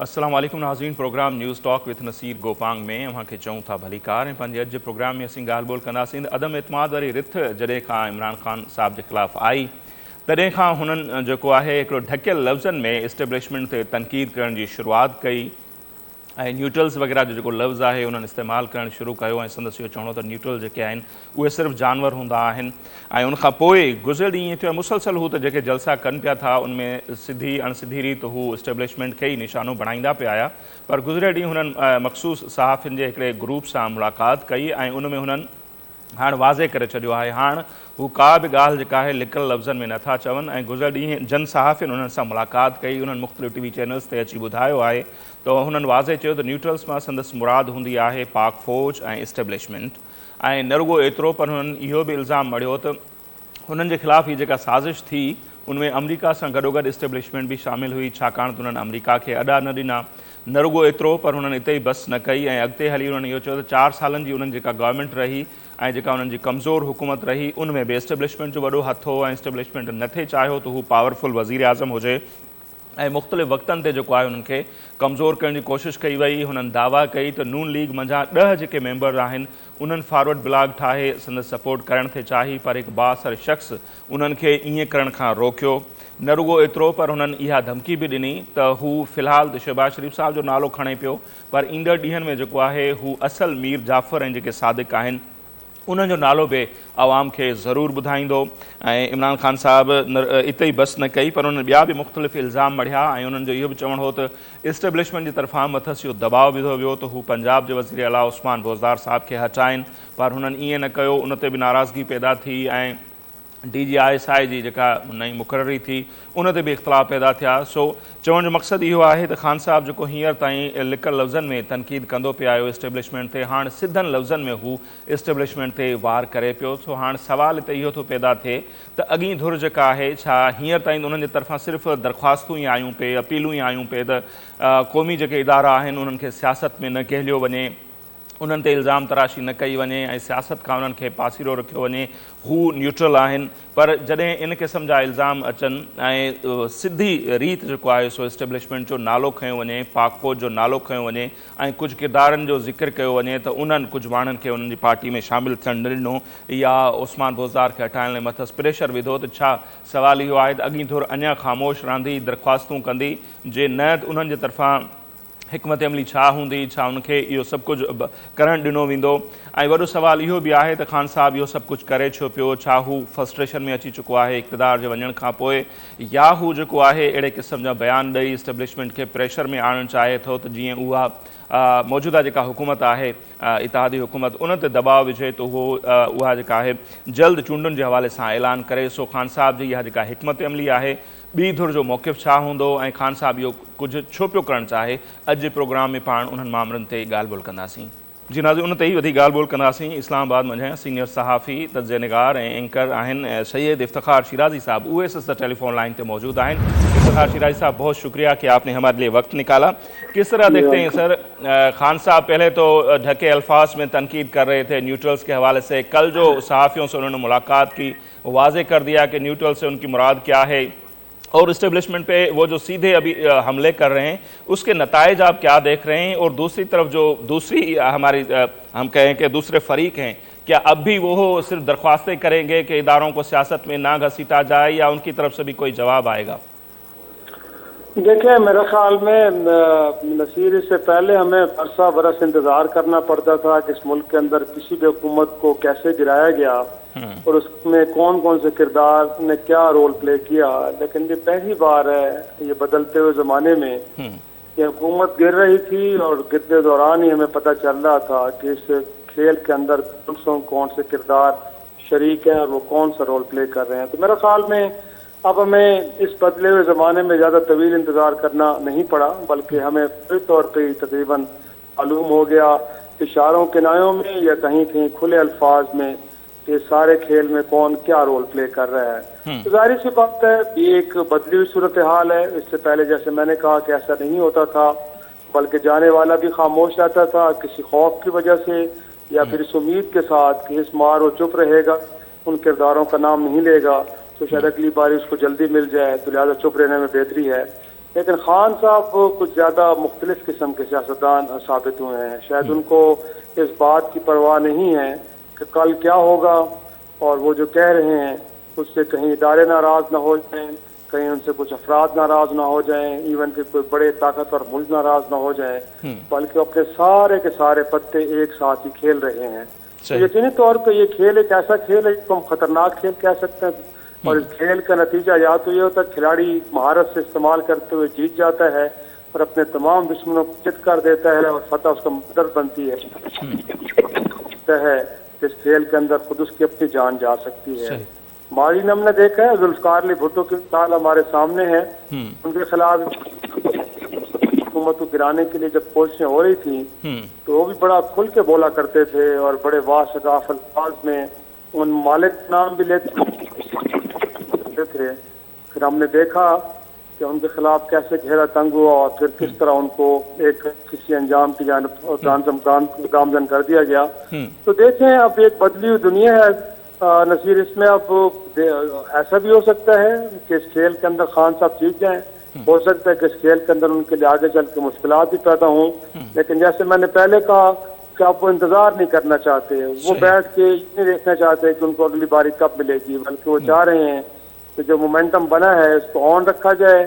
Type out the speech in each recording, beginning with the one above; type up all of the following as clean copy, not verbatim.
अस्सलाम वालेकुम नाज़रीन। Program news talk with Naseer Gopang में अव्हां खे चऊं था भलीकार ऐं पंहिंजे अॼु जे प्रोग्राम में असीं ॻाल्हि ॿोल कंदासीं अदम एतमाद वारी रिथ जॾहिं खां इमरान ख़ान साहब जे ख़िलाफ़ु आई तॾहिं खां हुननि जेको आहे हिकिड़ो ढकियल लफ़्ज़नि में इस्टेब्लिशमेंट ते तनक़ीद करण जी शुरूआति कई ऐं न्यूट्रल्स वग़ैरह जो जेको लफ़्ज़ आहे उन्हनि इस्तेमालु करणु शुरू कयो ऐं संदसि इहो चवणो त न्यूट्रल जेके आहिनि उहे सिर्फ़ु जानवर हूंदा आहिनि ऐं उनखां पोइ गुज़िरियल ॾींहुं थियो मुसलसल हू त जेके जलसा कनि पिया था उनमें सिधी अणसिधी रीति हू इस्टेब्लिशमेंट खे ई निशानो बणाईंदा पिया आया पर गुज़िरियल ॾींहुं हुननि मख़सूस सहाफ़ियुनि जे हिकिड़े ग्रुप सां मुलाक़ात कई ऐं उन में हुननि हाणे वाज़े करे छॾियो आहे हाणे हू का बि ॻाल्हि जेका आहे लिकियल लफ़्ज़नि में नथा चवनि ऐं गुज़िरियल ॾींहुं जन सहाफ़ियुनि उन्हनि सां मुलाक़ात कई उन्हनि मुख़्तलिफ़ टीवी चैनल्स ते अची ॿुधायो आहे त हुननि वाज़े चयो त न्यूट्रल्स मां संदसि मुराद हूंदी आहे पाक फ़ौज ऐं इस्टेब्लिशमेंट ऐं न रुॻो एतिरो पर हुननि इहो बि इल्ज़ाम मढ़ियो त हुननि जे ख़िलाफ़ु हीअ जेका साज़िश थी उनमें अमरीका सां गॾोगॾु इस्टेब्लिशमेंट बि शामिलु हुई छाकाणि त हुननि अमरीका खे अॾा न ॾिना न रुॻो एतिरो पर हुननि हिते ई बस न कई ऐं अॻिते हली हुननि इहो चयो त 4 सालनि जी उन्हनि जेका गवर्नमेंट रही ऐं जेका उन्हनि जी कमज़ोर हुकूमत रही उनमें बि इस्टेब्लिशमेंट जो वॾो हथु हो ऐं इस्टेब्लिशमेंट न थिए चाहियो त हू पावरफुल वज़ीर आज़म हुजे ऐं मुख़्तलिफ़ वक़्तनि ते जेको आहे उन्हनि खे कमज़ोर करण जी कोशिशि कई वई हुननि दावा कई त नून लीग मंझां 10 जेके मेंबर आहिनि उन्हनि फॉरवर्ड ब्लॉक ठाहे संदसि सपोर्ट करण थे चाही पर हिकु बासर शख़्स उन्हनि खे ईअं करण खां रोकियो न रुॻो एतिरो पर हुननि इहा धमकी बि ॾिनी त हू फ़िलहालु त शहबाज शरीफ़ साहिब जो नालो खणे पियो पर ईंदड़ ॾींहंनि में जेको आहे हू असल मीर जाफ़र ऐं जेके सादिक आहिनि उन्हनि जो नालो बि आवाम खे ज़रूरु ॿुधाईंदो ऐं इमरान ख़ान साहिबु इते ई बस न कई पर उन्हनि ॿिया बि मुख़्तलिफ़ इल्ज़ाम मढ़िया ऐं उन्हनि जो इहो बि चवणु हो त इस्टेब्लिशमेंट जी तरफ़ां मथसि इहो दबाव विधो वियो त हू पंजाब जे वज़ीर आला उस्मान बोज़दार साहिब खे हटाइनि पर हुननि ईअं न कयो उन ते बि नाराज़गी पैदा थी ऐं DGISI जी जेका नई मुक़ररी थी उन ते बि इख़्तिलाफ़ पैदा थिया सो चवण जो मक़सदु इहो आहे त ख़ान साहिबु जेको हींअर ताईं लिकियल लफ़्ज़नि में तनक़ीद कंदो पियो आयो इस्टेब्लिशमेंट ते हाणे सिधनि लफ़्ज़नि में हू इस्टेब्लिशमेंट ते वार करे पियो सो हाणे सुवालु हिते इहो थो पैदा थिए त अॻी धुर जेका आहे छा हींअर ताईं उन्हनि जे तरफ़ां सिर्फ़ु दरख़्वास्तूं ई आयूं पे अपीलूं ई आयूं पे त क़ौमी जेके इदारा आहिनि उन्हनि खे सियासत में न कहलियो वञे उन्हनि ते इल्ज़ाम तराशी न कई वञे ऐं सियासत खां उन्हनि खे पासीरो रखियो वञे हू न्यूट्रल आहिनि पर जॾहिं इन क़िस्म जा इल्ज़ाम अचनि ऐं सिधी रीति जेको आहे सो इस्टेब्लिशमेंट जो नालो खंयो वञे पाक फ़ौज जो नालो खंयो वञे ऐं कुझु किरदारनि जो ज़िक्र कयो वञे त उन्हनि कुझु माण्हुनि खे उन्हनि जी पार्टी में शामिलु थियणु न ॾिनो या उस्मान बोज़दार खे हटाइण लाइ मथसि प्रेशर विधो त छा सुवालु इहो आहे त अॻी धुर अञा ख़ामोश रहंदी दरख़्वास्तूं कंदी जे न त उन्हनि जे तरफ़ां हिकमत अमली छा हूंदी छा उनखे इहो सभु कुझु करणु ॾिनो वेंदो ऐं वॾो सुवालु इहो बि आहे त ख़ान साहिबु इहो सभु कुझु करे छो पियो छा हू फ्रस्ट्रेशन में अची चुको आहे इक़्तिदार जे वञण खां पोइ या हू जेको आहे अहिड़े क़िस्म जा बयान ॾेई इस्टेब्लिशमेंट खे प्रेशर में आणणु चाहे थो त जीअं उहा मौजूदा जेका हुकूमत आहे इतिहादी हुकूमत उन ते दबाव विझे त उहा जेका आहे जल्द चूंडुनि जे हवाले सां ऐलान करे सो ख़ान साहिब जी इहा जेका हिकमत अमली आहे ॿी धुर जो मौक़िफ़ छा हूंदो ऐं ख़ान साहिबु इहो कुझु छो पियो करणु चाहे अॼु जे प्रोग्राम में पाण उन्हनि मामलनि ते ॻाल्हि ॿोल कंदासीं जी नाज़रीन उन ते ई वधीक ॻाल्हि ॿोल कंदासीं इस्लामाबाद मंझां सीनियर सहाफ़ी तज़ियनिगार ऐं एंकर आहिनि सैयद इफ्तिखार शिराजी साहब USS टेलीफोन लाइन पे मौजूद आहिनि इफ्तिखार शिराजी साहब बहुत शुक्रिया कि आपने हमारे लिए वक्त निकाला किस तरह देखते हैं सर खान साहब पहले तो ढके अल्फाज में तनकीद कर रहे थे न्यूट्रल्स के हवाले से कल जो सहाफ़ियों से उन्होंने मुलाकात की वाज़े कर दिया कि न्यूट्रल से उनकी मुराद क्या है और इस्टेब्लिशमेंट पे वो जो सीधे अभी हमले कर रहे हैं उसके नताइज आप क्या देख रहे हैं और दूसरी तरफ जो दूसरी हमारी हम कहें कि दूसरे फरीक हैं क्या अब भी वो सिर्फ दरख्वास्तें करेंगे कि इदारों को सियासत में ना घसीटा जाए या उनकी तरफ से भी कोई जवाब आएगा? देखिए मेरे ख्याल में नसीर इससे पहले हमें अरसा बरस इंतज़ार करना पड़ता था कि इस मुल्क के अंदर किसी भी हुकूमत को कैसे गिराया गया और उसमें कौन कौन से किरदार ने क्या रोल प्ले किया, लेकिन ये पहली बार है ये बदलते हुए ज़माने में ये हुकूमत गिर रही थी और गिरते दौरान ही हमें पता चल रहा था कि इस खेल के अंदर कौन से किरदार शरीक हैं और वो कौन सा रोल प्ले कर रहे हैं। तो मेरे ख्याल में अब हमें इस बदले हुए ज़माने में ज़्यादा तवील इंतज़ार करना नहीं पड़ा, बल्कि हमें पूरे तौर पर तकरीबन मालूम हो गया इशारों किनायों में या कहीं कहीं खुले अल्फाज में कि सारे खेल में कौन क्या रोल प्ले कर रहा है। तो जाहिर सी बात है ये एक बदली हुई सूरत हाल है। इससे पहले जैसे मैंने कहा कि ऐसा नहीं होता था, बल्कि जाने वाला भी खामोश रहता था किसी खौफ की वजह से या फिर इस उम्मीद के साथ कि इस मार वो चुप रहेगा, उन किरदारों का नाम नहीं लेगा तो शायद अगली बार उसको जल्दी मिल जाए, तो लिहाजा चुप रहने में बेहतरी है। लेकिन खान साहब कुछ ज़्यादा मुख्तलिफ किस्म के सियासतदान साबित हुए हैं। शायद उनको इस बात की परवाह नहीं है कि कल क्या होगा, और वो जो कह रहे हैं उससे कहीं इदारे नाराज़ ना हो जाएं, कहीं उनसे कुछ अफराद नाराज़ ना हो जाएं, इवन के कोई बड़े ताकतवर मुल्क नाराज़ ना हो जाएं, बल्कि अपने सारे के सारे पत्ते एक साथ ही खेल रहे हैं। तो यकीनी तौर पर ये खेल एक ऐसा खेल है जिसको हम खतरनाक खेल कह सकते हैं, और इस खेल का नतीजा या तो ये होता है खिलाड़ी महारत से इस्तेमाल करते हुए जीत जाता है और अपने तमाम दुश्मनों को चित कर देता है और फतह उसका मदद बनती है। इस खेल के अंदर खुद उसकी अपनी जान जा सकती है। माजी में हमने देखा है जुल्फकार अली भुट्टो की मिसाल हमारे सामने है। उनके खिलाफ हुकूमत को गिराने के लिए जब कोशिशें हो रही थी तो वो भी बड़ा खुल के बोला करते थे और बड़े वाशगाफ अल्फाज में उन मालिक नाम भी लेते थे। फिर हमने देखा कि उनके खिलाफ कैसे घेरा तंग हुआ और फिर किस तरह उनको एक किसी अंजाम की जानब गामजन कर दिया गया। तो देखें, अब एक बदली हुई दुनिया है नसीर। इसमें अब ऐसा भी हो सकता है कि इस खेल के अंदर खान साहब जीत जाएं, हो सकता है कि इस खेल के अंदर उनके लिए आगे चल के मुश्किलात भी पैदा हों, लेकिन जैसे मैंने पहले कहा कि आप वो इंतजार नहीं करना चाहते, वो बैठ के नहीं देखना चाहते कि उनको अगली बारी कब मिलेगी, बल्कि वो चाह रहे हैं कि जो मोमेंटम बना है इसको ऑन रखा जाए,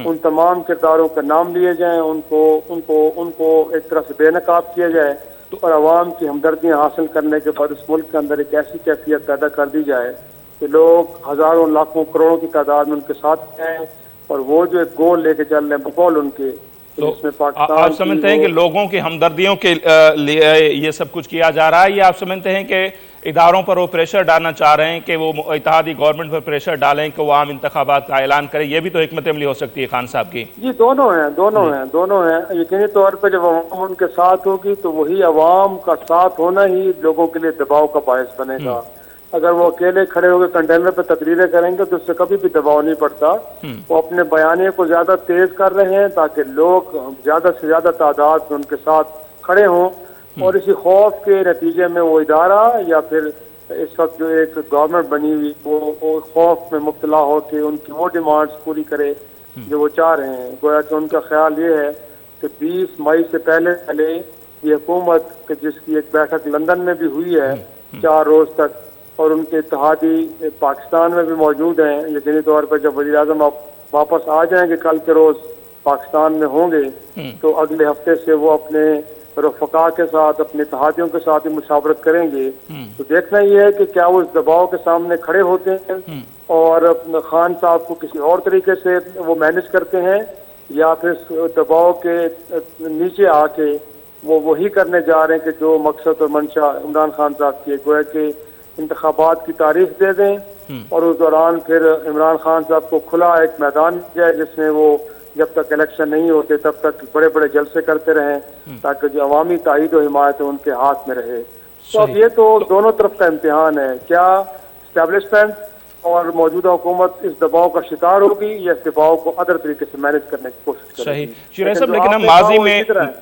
उन तमाम किरदारों के नाम लिए जाएं, उनको उनको उनको एक तरह से बेनकाब किया जाए और आवाम की हमदर्दियाँ हासिल करने के बाद इस मुल्क के अंदर एक ऐसी कैफियत पैदा कर दी जाए कि लोग हजारों लाखों करोड़ों की तादाद में उनके साथ हैं और वो जो एक गोल लेके चल रहे हैं बकौल उनके। तो आप समझते हैं कि लोगों की हमदर्दियों के लिए ये सब कुछ किया जा रहा है, या आप समझते हैं कि इदारों पर वो प्रेशर डालना चाह रहे हैं कि वो इत्तेहादी गवर्नमेंट पर प्रेशर डालें कि वो आम इंतखाबात का ऐलान करें? ये भी तो हिकमत अमली हो सकती है खान साहब की। जी, दोनों हैं। यकीनी तौर पर जब अवाम उनके साथ होगी तो वही अवाम का साथ होना ही लोगों के लिए दबाव का बायस बनेगा। अगर वो अकेले खड़े होकर कंटेनर पे तकरीरें करेंगे तो उससे कभी भी दबाव नहीं पड़ता। वो अपने बयानिए को ज्यादा तेज कर रहे हैं ताकि लोग ज्यादा से ज्यादा तादाद में उनके साथ खड़े हों, और इसी खौफ के नतीजे में वो इदारा या फिर इस वक्त जो एक गवर्नमेंट बनी हुई वो खौफ में मुब्तला हो के उनकी वो डिमांड्स पूरी करे जो वो चाह रहे हैं। गोया कि उनका ख्याल ये है कि 20 मई से पहले ये हुकूमत जिसकी एक बैठक लंदन में भी हुई है 4 रोज तक, और उनके इत्तेहादी पाकिस्तान में भी मौजूद हैं। यकीनी तौर पर जब वज़ीर आज़म वापस आ जाएंगे कल के रोज पाकिस्तान में होंगे तो अगले हफ्ते से वो अपने रफ़का के साथ अपने इत्तेहादियों के साथ ही मुशावरत करेंगे। तो देखना ये है कि क्या वो इस दबाव के सामने खड़े होते हैं और खान साहब को किसी और तरीके से वो मैनेज करते हैं, या फिर दबाव के नीचे आके वो वही करने जा रहे हैं कि जो मकसद और मंशा इमरान खान साहब की, गोया कि इंतखाबात की तारीख दे दें और उस दौरान फिर इमरान खान साहब को खुला एक मैदान जाए जिसमें वो जब तक इलेक्शन नहीं होते तब तक बड़े बड़े जलसे करते रहें ताकि जो अवामी ताईद और हिमायत है उनके हाथ में रहे। तो अब ये तो दोनों तरफ का इम्तिहान है, क्या इस्टेब्लिशमेंट और मौजूदा हुकूमत इस दबाव का शिकार होगी या इस दबाव को अदर तरीके से मैनेज करने की कोशिश करेगी। सही शिराज साहब, लेकिन हम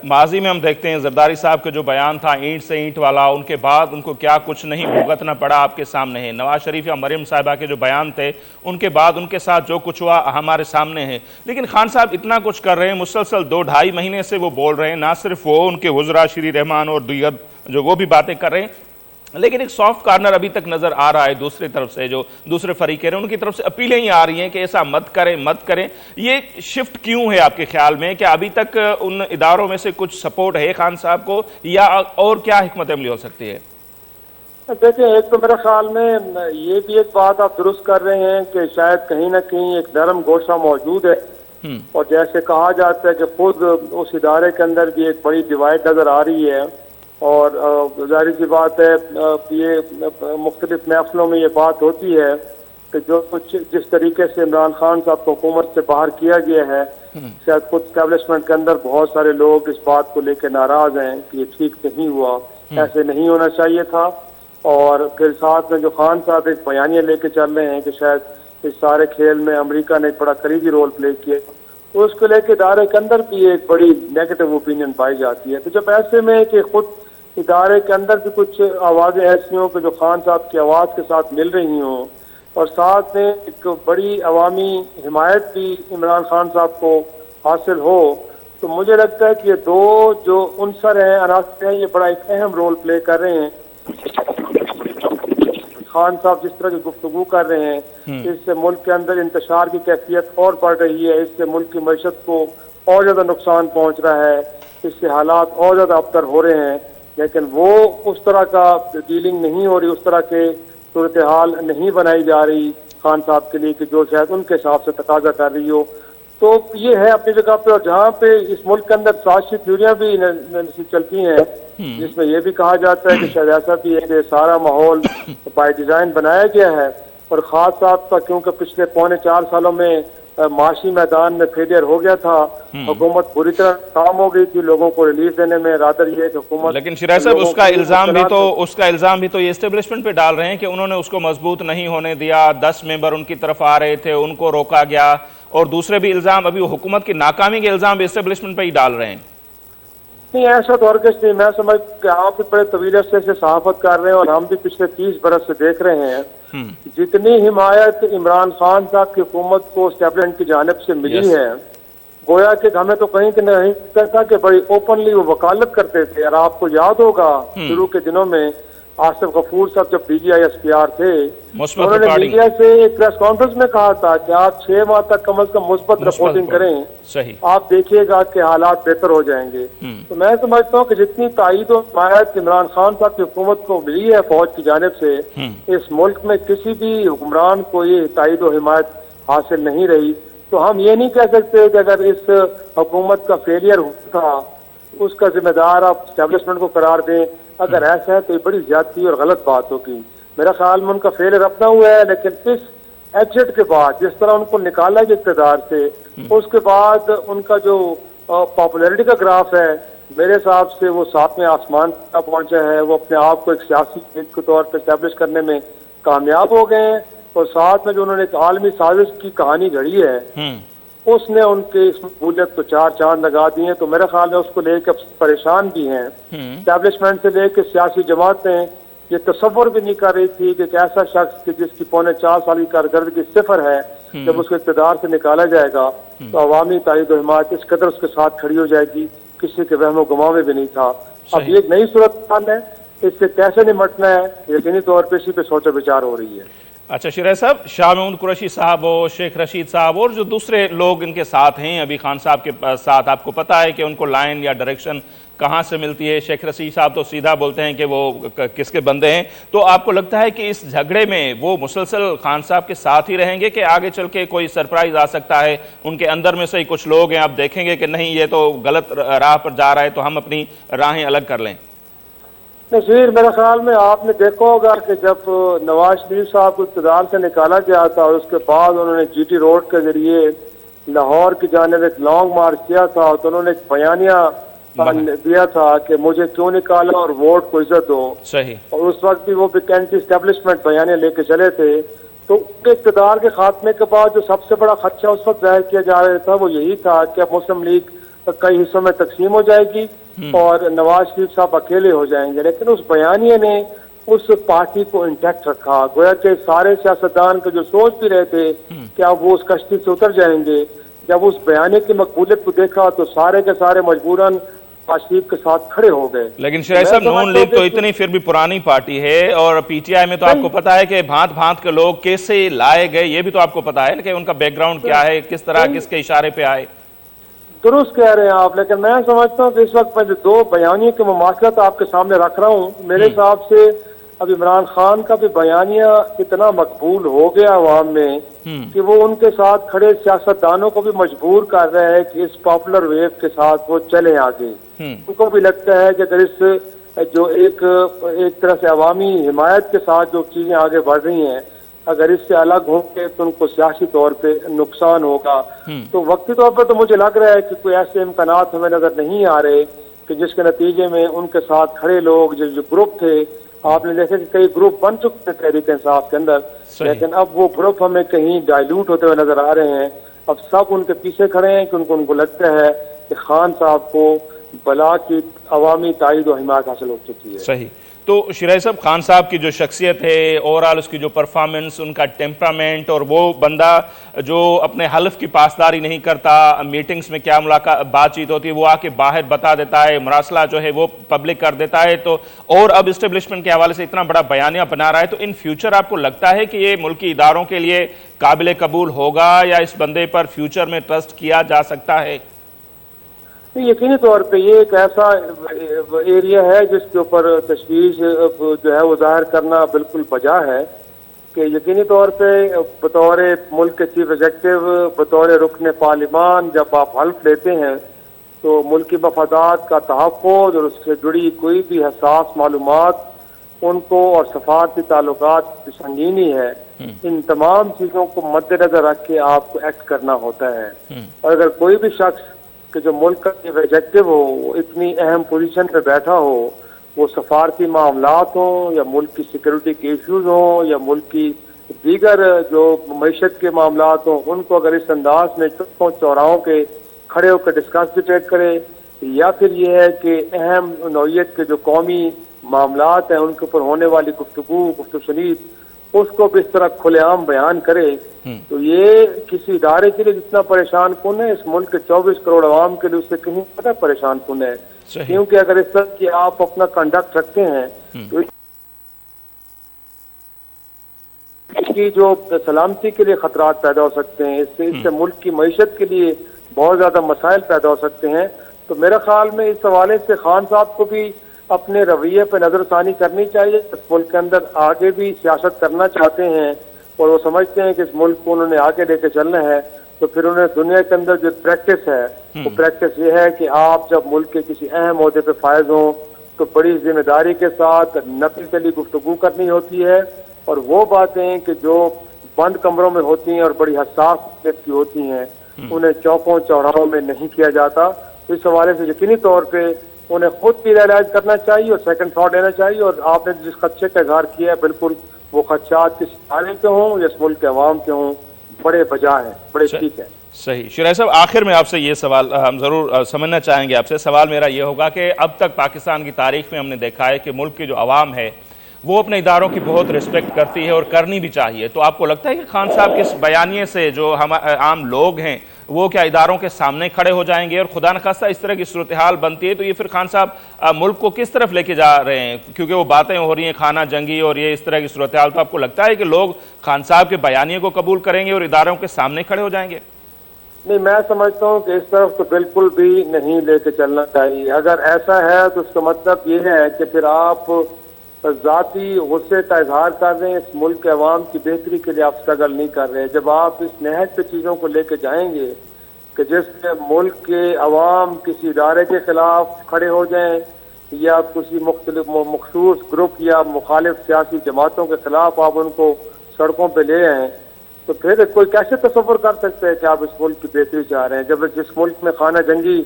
माजी में हम देखते हैं जरदारी साहब का जो बयान था ईंट से ईंट वाला, उनके बाद उनको क्या कुछ नहीं भुगतना पड़ा आपके सामने है। नवाज शरीफ या मरियम साहिबा के जो बयान थे उनके बाद उनके साथ जो कुछ हुआ हमारे सामने है। लेकिन खान साहब इतना कुछ कर रहे हैं, मुसलसल 2-2.5 महीने से वो बोल रहे हैं, ना सिर्फ वो, उनके वज़रा श्री रहमान और दीगर जो वो भी बातें कर रहे हैं, लेकिन एक सॉफ्ट कार्नर अभी तक नजर आ रहा है दूसरी तरफ से, जो दूसरे फरीक हैं उनकी तरफ से अपीलें ही आ रही हैं कि ऐसा मत करें। ये शिफ्ट क्यों है आपके ख्याल में? क्या अभी तक उन इदारों में से कुछ सपोर्ट है खान साहब को, या और क्या हिकमत अमली हो सकती है? देखिए, एक तो मेरे ख्याल में ये भी एक बात आप दुरुस्त कर रहे हैं कि शायद कहीं ना कहीं एक नरम गोशा मौजूद है, और जैसे कहा जाता है कि खुद उस इदारे के अंदर भी एक बड़ी डिवाइड नजर आ रही है। और जाहिर सी बात है ये मुख्तलिफ महफिलों में ये बात होती है कि जो कुछ जिस तरीके से इमरान खान साहब को हुकूमत से बाहर किया गया है, शायद खुद एस्टेब्लिशमेंट के अंदर बहुत सारे लोग इस बात को लेकर नाराज हैं कि ये ठीक नहीं हुआ, ऐसे नहीं होना चाहिए था। और फिर साथ में जो खान साहब एक बयानिया लेके चल रहे हैं कि शायद इस सारे खेल में अमेरिका ने एक बड़ा करीबी रोल प्ले किया, तो उसको लेके इदारे के अंदर भी एक बड़ी नेगेटिव ओपिनियन पाई जाती है। तो जब ऐसे में कि खुद इदारे के अंदर भी कुछ आवाज़ें ऐसी हों कि जो खान साहब की आवाज़ के साथ मिल रही हों, और साथ में एक बड़ी अवामी हिमायत भी इमरान खान साहब को हासिल हो, तो मुझे लगता है कि ये दो जो उनसर हैं, अनासर हैं, ये बड़ा एक अहम रोल प्ले कर रहे हैं। खान साहब जिस तरह की गुफ्तगू कर रहे हैं, इससे मुल्क के अंदर इंतशार की कैफियत और बढ़ रही है, इससे मुल्क की मईशत को और ज़्यादा नुकसान पहुँच रहा है, इससे हालात और ज़्यादा अबतर हो रहे हैं। लेकिन वो उस तरह का डीलिंग नहीं हो रही, उस तरह के सूरत हाल नहीं बनाई जा रही खान साहब के लिए कि जो शायद उनके हिसाब से तकाजा कर रही हो। तो ये है अपनी जगह पे। और जहाँ पे इस मुल्क के अंदर साजिशी थ्योरियाँ भी चलती हैं, जिसमें यह भी कहा जाता है कि शायद ऐसा भी है कि सारा माहौल बाय डिज़ाइन बनाया गया है, और खास साहब का क्योंकि पिछले 4.25 सालों में माशी मैदान में फेलियर हो गया था, हुकूमत पूरी तरह काम हो गई थी लोगों को रिलीफ देने में। रादर ये हुकूमत, लेकिन शिराज साहब उसका इल्जाम भी तो ये एस्टेब्लिशमेंट पे डाल रहे हैं कि उन्होंने उसको मजबूत नहीं होने दिया, 10 मेंबर उनकी तरफ आ रहे थे, उनको रोका गया, और दूसरे भी इल्जाम अभी हुकूमत की नाकामी के इल्जाम भी एस्टेब्लिशमेंट पे ही डाल रहे हैं। नहीं, ऐसा तो और कुछ नहीं। मैं समझ कि आप भी बड़े तवील अरसे से सहाफत कर रहे हैं और हम भी पिछले 30 बरस से देख रहे हैं, जितनी हिमायत इमरान खान साहब की हुकूमत को एस्टेब्लिशमेंट की जानिब से मिली है, गोया कि हमें तो कहीं नहीं कहता कि बड़ी ओपनली वो वकालत करते थे। और आपको याद होगा शुरू के दिनों में आसिफ गफूर साहब जब DGI-SPR थे, उन्होंने मीडिया से एक प्रेस कॉन्फ्रेंस में कहा था कि आप 6 माह तक कम अज कम मुस्बत रिपोर्टिंग करें, सही, आप देखिएगा कि हालात बेहतर हो जाएंगे। तो मैं समझता हूँ कि जितनी ताईद और हिमायत इमरान खान साहब की हुकूमत को मिली है फौज की जानिब से, इस मुल्क में किसी भी हुक्मरान को ये ताईद और हिमायत हासिल नहीं रही। तो हम ये नहीं कह सकते कि अगर इस हुकूमत का फेलियर हुआ था उसका जिम्मेदार आप एस्टेब्लिशमेंट को करार दें। अगर ऐसा है तो ये बड़ी ज्यादती और गलत बात होगी। मेरा ख्याल में उनका फेलियर अपना हुआ है, लेकिन इस एग्जिट के बाद जिस तरह उनको निकाला गया इक़्तिदार से, उसके बाद उनका जो पॉपुलैरिटी का ग्राफ है, मेरे हिसाब से वो 7वें आसमान तक पहुंचा है। वो अपने आप को एक सियासी के तौर पर एस्टेब्लिश करने में कामयाब हो गए हैं, और साथ में जो उन्होंने एक आलमी साजिश की कहानी घड़ी है, उसने उनके इस मकबूलियत को 4 चांद लगा दिए। तो मेरे ख्याल में उसको लेकर परेशान भी हैं। एस्टेब्लिशमेंट से लेकर सियासी जमातें ये तस्वर भी नहीं कर रही थी कि एक ऐसा शख्स कि जिसकी 4.25 साल की कारकर्दगी सिफर है, जब उसको इक़्तिदार से निकाला जाएगा तो अवामी ताईद और हिमायत इस कदर उसके साथ खड़ी हो जाएगी, किसी के वहमो गुमाव में भी नहीं था। अब ये एक नई सूरत हाल है, इससे कैसे निपटना है यकीनी तौर पर इसी पे सोचा विचार हो रही है। अच्छा शिराज साहब, शाह महमूद कुरैशी साहब हो, शेख रशीद साहब और जो दूसरे लोग इनके साथ हैं अभी खान साहब के साथ, आपको पता है कि उनको लाइन या डायरेक्शन कहाँ से मिलती है? शेख रशीद साहब तो सीधा बोलते हैं कि वो किसके बंदे हैं। तो आपको लगता है कि इस झगड़े में वो मुसलसल खान साहब के साथ ही रहेंगे कि आगे चल के कोई सरप्राइज आ सकता है? उनके अंदर में से ही कुछ लोग हैं, आप देखेंगे कि नहीं ये तो गलत राह पर जा रहा है, तो हम अपनी राहें अलग कर लें। नज़ीर, मेरे ख्याल में आपने देखा होगा कि जब नवाज शरीफ साहब को इक़्तिदार से निकाला गया था और उसके बाद उन्होंने GT रोड के जरिए लाहौर की जानिब एक लॉन्ग मार्च किया था, तो उन्होंने एक बयानिया दिया था कि मुझे क्यों निकाला और वोट को इज्जत दो। सही। और उस वक्त भी वो एंटी एस्टेब्लिशमेंट बयानिया लेके चले थे। तो उनके इक़्तिदार के खात्मे के बाद जो सबसे बड़ा खदशा उस वक्त जाहिर किया जा रहा था वो यही था कि अब मुस्लिम लीग कई हिस्सों में तकसीम हो जाएगी और नवाज शरीफ साहब अकेले हो जाएंगे। लेकिन उस बयानिए ने उस पार्टी को इंटैक्ट रखा। गोया के सारे सियासतदान को जो सोच भी रहे थे कि अब वो उस कश्ती से उतर जाएंगे, जब उस बयाने की मकबूलियत को देखा तो सारे के सारे मजबूरन शरीफ के साथ खड़े हो गए। लेकिन शिराज साहब, नून लीग तो इतनी फिर भी पुरानी पार्टी है, और PTI में तो आपको पता है कि भांत भांत के लोग कैसे लाए गए, ये भी तो आपको पता है कि उनका बैकग्राउंड क्या है, किस तरह किसके इशारे पे आए। दुरुस्त कह रहे हैं आप, लेकिन मैं समझता हूँ कि इस वक्त मैं जो 2 बयानियों की मुमासलत आपके सामने रख रहा हूँ, मेरे हिसाब से अब इमरान खान का भी बयानिया इतना मकबूल हो गया अवाम में कि वो उनके साथ खड़े सियासतदानों को भी मजबूर कर रहा है कि इस पॉपुलर वेव के साथ वो चले आगे। उनको भी लगता है कि अगर इस जो एक तरह से अवामी हिमायत के साथ जो चीजें आगे बढ़ रही हैं, अगर इससे अलग होंगे तो उनको सियासी तौर पे नुकसान होगा। तो वक्ती तौर पर तो मुझे लग रहा है कि कोई ऐसे इम्कानात हमें नजर नहीं आ रहे कि जिसके नतीजे में उनके साथ खड़े लोग जो ग्रुप थे, आपने देखा कि कई ग्रुप बन चुके थे तहरीक इंसाफ के अंदर, लेकिन अब वो ग्रुप हमें कहीं डाइल्यूट होते हुए नजर आ रहे हैं। अब सब उनके पीछे खड़े हैं कि उनको लगता है कि खान साहब को बला की अवामी ताईद और हिमायत हासिल हो चुकी है। सही। तो शिराई साहब, खान साहब की जो शख्सियत है, ओवरऑल उसकी जो परफॉर्मेंस, उनका टेम्परामेंट, और वो बंदा जो अपने हल्फ की पासदारी नहीं करता, मीटिंग्स में क्या मुलाकात बातचीत होती है वो आके बाहर बता देता है, मरासला जो है वो पब्लिक कर देता है, तो और अब इस्टेब्लिशमेंट के हवाले से इतना बड़ा बयानिया बना रहा है, तो इन फ्यूचर आपको लगता है कि ये मुल्की इदारों के लिए काबिल कबूल होगा या इस बंदे पर फ्यूचर में ट्रस्ट किया जा सकता है? यकीनी तौर पे ये एक ऐसा एरिया है जिसके ऊपर तशवीश जो है वो जाहिर करना बिल्कुल बजा है कि यकीनी तौर पे बतौर मुल्क के चीफ एग्जेक्टिव, बतौर रुकन पार्लिमान जब आप हल्फ लेते हैं तो मुल्की मफादात का तहफ़्फ़ुज़ और उससे जुड़ी कोई भी हसास मालूमात उनको और सफारती ताल्लुकात की संगीनी है, इन तमाम चीज़ों को मद्देनजर रख के आपको एक्ट करना होता है। और अगर कोई भी शख्स कि जो मुल्क का चीफ एग्जेक्टिव हो, इतनी अहम पोजीशन पे बैठा हो, वो सफारती मामलात हों या मुल्क की सिक्योरिटी के इश्यूज हों या मुल्क की दीगर जो मईशत के मामलात हों, उनको अगर इस अंदाज में चौकों चौराहों के खड़े होकर डिस्कस डिबेट करे, या फिर ये है कि अहम नौइयत के जो कौमी मामलात हैं उनके ऊपर होने वाली गुफ्तगू शनीद उसको भी इस तरह खुलेआम बयान करे, तो ये किसी इदारे के लिए जितना परेशान कुन है, इस मुल्क के 24 करोड़ आवाम के लिए उससे कहीं ज्यादा परेशान कुन है। क्योंकि अगर इस तरह की आप अपना कंडक्ट रखते हैं तो इसकी जो सलामती के लिए खतरात पैदा हो सकते हैं, इससे मुल्क की मईशत के लिए बहुत ज्यादा मसाइल पैदा हो सकते हैं। तो मेरे ख्याल में इस हवाले से खान साहब को भी अपने रवैये पर नजरसानी करनी चाहिए। इस मुल्क के अंदर आगे भी सियासत करना चाहते हैं और वो समझते हैं कि इस मुल्क को उन्होंने आगे लेके चलना है, तो फिर उन्हें दुनिया के अंदर जो प्रैक्टिस है वो प्रैक्टिस ये है कि आप जब मुल्क के किसी अहम ओहदे पे फायज हों तो बड़ी जिम्मेदारी के साथ नकल चली गुफ्तगू करनी होती है, और वो बातें कि जो बंद कमरों में होती हैं और बड़ी हसास की होती हैं उन्हें चौकों चौराहों में नहीं किया जाता। तो इस हवाले से यकीनी तौर पर उन्हें खुद भी रियलाइज करना चाहिए और सेकंड थॉट लेना चाहिए। और आपने जिस खदशे का इजहार किया है, बिल्कुल वो खदशात किसी इदारे के हों या इस मुल्क के अवाम के हों, बड़े बजा है, बड़े ठीक है। सही। शिराई साहब, आखिर में आपसे ये सवाल हम ज़रूर समझना चाहेंगे आपसे। सवाल मेरा ये होगा कि अब तक पाकिस्तान की तारीख में हमने देखा है कि मुल्क की जो अवाम है वो अपने इदारों की बहुत रिस्पेक्ट करती है और करनी भी चाहिए, तो आपको लगता है कि खान साहब के इस बयानिए से जो हम आम लोग हैं वो क्या इदारों के सामने खड़े हो जाएंगे, और खुदा न खास्ता इस तरह की सूरत हाल बनती है तो ये फिर खान साहब मुल्क को किस तरफ लेके जा रहे हैं? क्योंकि वो बातें हो रही हैं खाना जंगी और ये इस तरह की सूरत हाल, तो आपको लगता है कि लोग खान साहब के बयानिए को कबूल करेंगे और इदारों के सामने खड़े हो जाएंगे? नहीं, मैं समझता हूँ कि इस तरफ तो बिल्कुल भी नहीं लेके चलना चाहिए। अगर ऐसा है तो उसका मतलब ये है कि फिर आप जाती गुस्से का इजहार कर रहे हैं, इस मुल्क के अवाम की बेहतरी के लिए आप स्ट्रगल नहीं कर रहे। जब आप इस नहज पे चीज़ों को लेके जाएंगे कि जिसमें मुल्क के अवाम किसी इदारे के खिलाफ खड़े हो जाएं या किसी मुख्तलिफ मखसूस ग्रुप या मुखालिफ सियासी जमातों के खिलाफ आप उनको सड़कों पर ले आएँ, तो फिर कोई कैसे तसव्वुर कर सकते हैं कि आप इस मुल्क की बेहतरी चाह रहे हैं? जब जिस मुल्क में खाना जंगी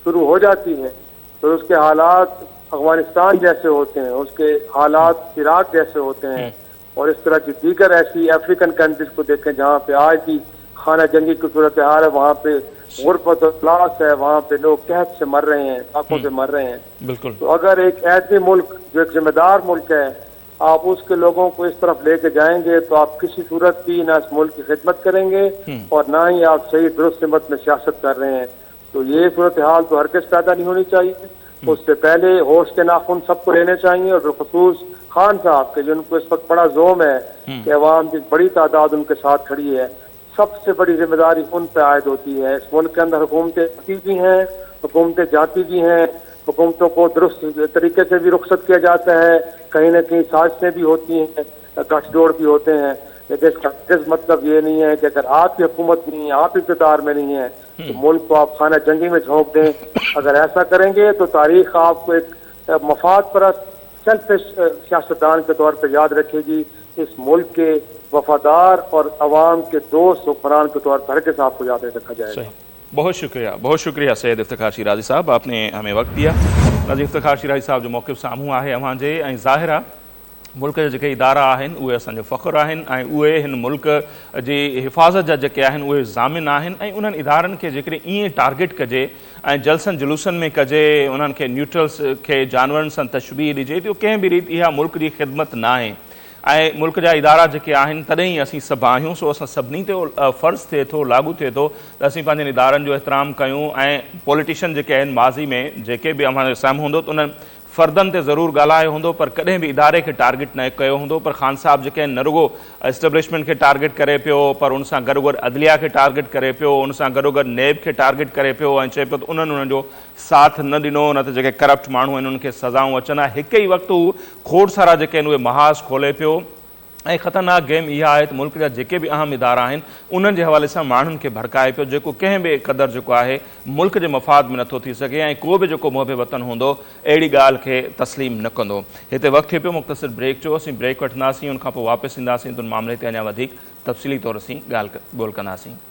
शुरू हो जाती है तो उसके हालात अफगानिस्तान जैसे होते हैं, उसके हालात इराक जैसे होते हैं, और इस तरह की दीगर ऐसी अफ्रीकन कंट्रीज को देखें जहाँ पे आज भी खाना जंगी की सूरत हाल है, वहाँ पे गुर्बत और इफ्लास है, वहाँ पे लोग कहत से मर रहे हैं, आंखों से मर रहे हैं। बिल्कुल। तो अगर एक ऐसे मुल्क जो एक जिम्मेदार मुल्क है, आप उसके लोगों को इस तरफ लेके जाएंगे तो आप किसी सूरत भी ना इस मुल्क की खिदमत करेंगे और ना ही आप सही दुरुस्त सिमत में सियासत कर रहे हैं। तो ये सूरत हाल तो हरगिज़ पैदा नहीं होनी चाहिए। उससे पहले होश के नाखून सबको लेने चाहिए, और बिलखुसूस खान साहब के जिनको इस वक्त बड़ा जोम है कि अवाम की बड़ी तादाद उनके साथ खड़ी है, सबसे बड़ी जिम्मेदारी उन पर आयद होती है। इस मुल्क के अंदर हुकूमतें आती भी हैं, हुकूमतें जाती भी हैं, हुकूमतों को दुरुस्त तरीके से भी रुखसत किया जाता है, कहीं ना कहीं साजिशें भी होती हैं, गठजोड़ भी होते हैं, लेकिन इसका मतलब ये नहीं है कि अगर आपकी हुकूमत नहीं है, आप इक़्तिदार में नहीं है तो मुल्क को आप खाना जंगी में झोंक दें। अगर ऐसा करेंगे तो तारीख आपको एक मफाद परस्त सेल्फिश सियासतदान के तौर पर याद रखेगी। इस मुल्क के वफादार और अवाम के दोस्त हुक्मरान के तौर पर हरगिज़ आपको याद रखा जाएगा। बहुत शुक्रिया सैयद इफ्तिखार शिराज़ी साहब, आपने हमें वक्त दिया। नाज़रीन, इफ्तिखार शिराज़ी साहब जो मौक़िफ़ साम्हूं आहे अव्हां जे, ऐं ज़ाहिर आहे मुल्क जा जेके इदारा आहिनि उहे असांजो फ़ख़्रु आहिनि ऐं उहे हिन मुल्क जी हिफ़ाज़त जा जेके आहिनि उहे ज़ामिन आहिनि ऐं उन्हनि इदारनि खे जेकॾहिं ईअं टारगेट कजे ऐं जलसनि जुलूसनि में कजे उन्हनि खे न्यूट्रल्स खे जानवरनि सां तशबीह ॾिजे त कंहिं बि रीति इहा मुल्क जी ख़िदमत न आहे ऐं मुल्क जा इदारा जेके आहिनि तॾहिं ई असीं सभु आहियूं सो असां सभिनी ते फ़र्ज़ु थिए थो लागू थिए थो त असीं पंहिंजनि इदारनि जो एतिराम कयूं ऐं पॉलिटिशियन जेके आहिनि माज़ी में जेके बि हमारे साम्हूं हूंदो त उन्हनि फ़र्दनि ते ज़रूरु ॻाल्हायो हूंदो पर कॾहिं बि इदारे खे टारगेट न कयो हूंदो पर ख़ान साहब जेके आहिनि न रुॻो एस्टेब्लिशमेंट खे टारगेट करे पियो पर उन सां गॾोगॾु अदलिया खे टारगेट करे पियो उन सां गॾोगॾु नेब खे टारगेट करे पियो ऐं चए पियो त उन्हनि उन्हनि जो साथ न ॾिनो न त जेके करप्ट माण्हू आहिनि उन्हनि खे सज़ाऊं अचनि हिक ई वक़्तु हू खोड़ सारा जेके आहिनि उहे महाज़ खोले पियो ऐं ख़तरनाक गेम इहा आहे त मुल्क जा जेके बि अहम इदारा आहिनि उन्हनि जे हवाले सां माण्हुनि खे भड़काए पियो जेको कंहिं बि क़दुरु जेको आहे मुल्क जे मफ़ाद में नथो थी सघे ऐं को बि जेको मुहिब वतन हूंदो अहिड़ी ॻाल्हि खे तस्लीम न कंदो हिते वक़्तु थिए पियो मुख़्तसिर ब्रेक जो असीं ब्रेक वठंदासीं उनखां पोइ वापसि ईंदासीं त उन मामले ते अञा वधीक तफ़सीली तौर असीं ॻाल्हि ॿोल कंदासीं